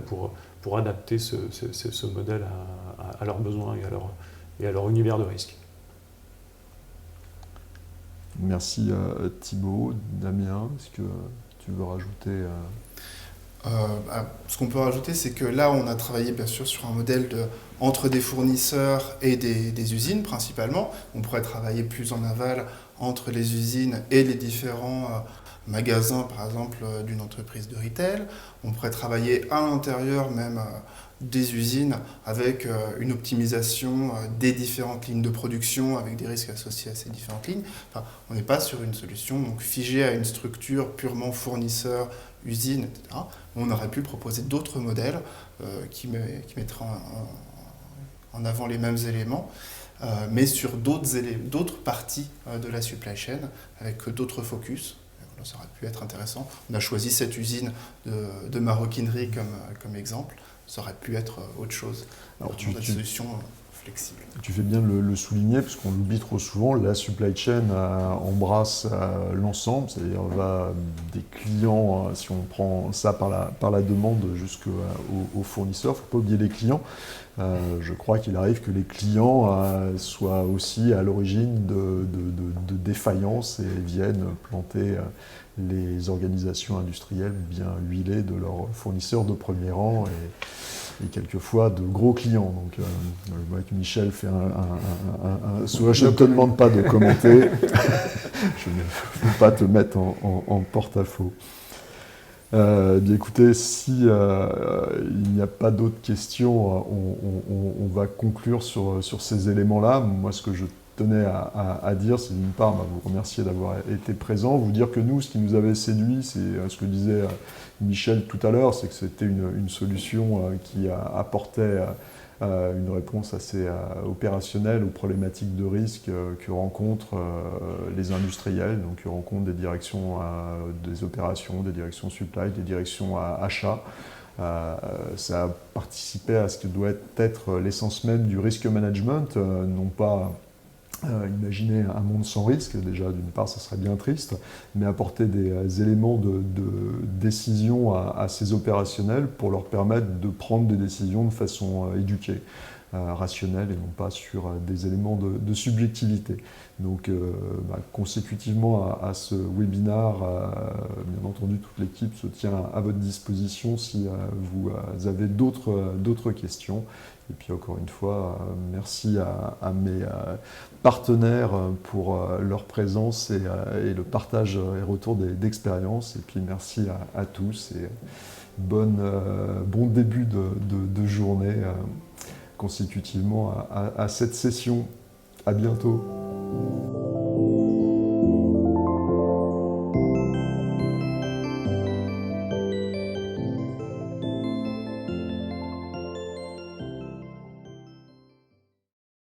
pour adapter ce modèle à leurs besoins et à leur univers de risque. Merci Thibaut. Damien, est-ce que tu veux rajouter Ce qu'on peut rajouter, c'est que là, on a travaillé bien sûr sur un modèle entre des fournisseurs et des usines principalement. On pourrait travailler plus en aval entre les usines et les différents magasins, par exemple, d'une entreprise de retail. On pourrait travailler à l'intérieur même des usines avec une optimisation des différentes lignes de production avec des risques associés à ces différentes lignes. Enfin, on n'est pas sur une solution donc figée à une structure purement fournisseur, usine, etc. On aurait pu proposer d'autres modèles qui mettraient en avant les mêmes éléments, mais sur d'autres parties de la supply chain avec d'autres focus. Ça aurait pu être intéressant. On a choisi cette usine de maroquinerie comme exemple. Ça aurait pu être autre chose. Alors, une solution flexible. Tu fais bien de le souligner, parce qu'on l'oublie trop souvent, la supply chain embrasse l'ensemble, c'est-à-dire va des clients, si on prend ça par la demande jusqu'aux fournisseurs. Il ne faut pas oublier les clients. Je crois qu'il arrive que les clients soient aussi à l'origine de défaillances et viennent planter les organisations industrielles bien huilées de leurs fournisseurs de premier rang et quelquefois de gros clients. Donc, je vois que Michel fait un sourire. Je ne te demande pas de commenter. Je ne veux pas te mettre en porte-à-faux. Bien écoutez, si il n'y a pas d'autres questions, on va conclure sur ces éléments-là. Moi, ce que je tenais à dire, c'est d'une part vous remercier d'avoir été présent, vous dire que nous, ce qui nous avait séduit, c'est ce que disait Michel tout à l'heure, c'est que c'était une solution qui apportait une réponse assez opérationnelle aux problématiques de risque que rencontrent les industriels, donc que rencontrent des directions des opérations, des directions supply, des directions achats. Ça a participé à ce que doit être l'essence même du risk management, non pas Imaginer un monde sans risque, déjà d'une part ça serait bien triste, mais apporter des éléments de décision à ces opérationnels pour leur permettre de prendre des décisions de façon éduquée, rationnelle et non pas sur des éléments de subjectivité. Donc consécutivement à ce webinar, bien entendu toute l'équipe se tient à votre disposition si vous avez d'autres questions. Et puis encore une fois, merci à mes partenaires pour leur présence et le partage et retour d'expérience. Et puis merci à tous et bon début de journée consécutivement à cette session. À bientôt.